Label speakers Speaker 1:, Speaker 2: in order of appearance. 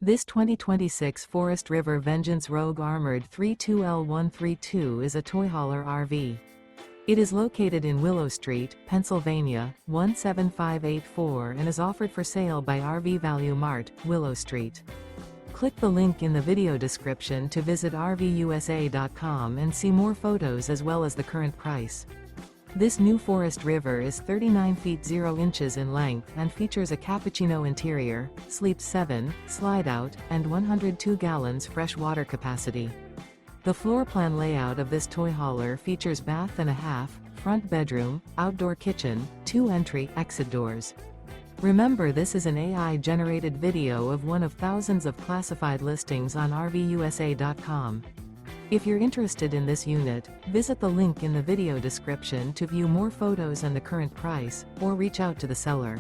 Speaker 1: This 2026 Forest River Vengeance Rogue Armored 32L132 is a toy hauler RV. It is located in Willow Street, Pennsylvania, 17584 and is offered for sale by RV Value Mart, Willow Street. Click the link in the video description to visit RVUSA.com and see more photos as well as the current price. This new Forest River is 39 feet 0 inches in length and features a Cappucino interior, sleeps 7, slide-out, and 102 gallons fresh water capacity. The floor plan layout of this toy hauler features bath and a half, front bedroom, outdoor kitchen, 2 entry/exit doors. Remember, this is an AI-generated video of one of thousands of classified listings on RVUSA.com. If you're interested in this unit, visit the link in the video description to view more photos and the current price, or reach out to the seller.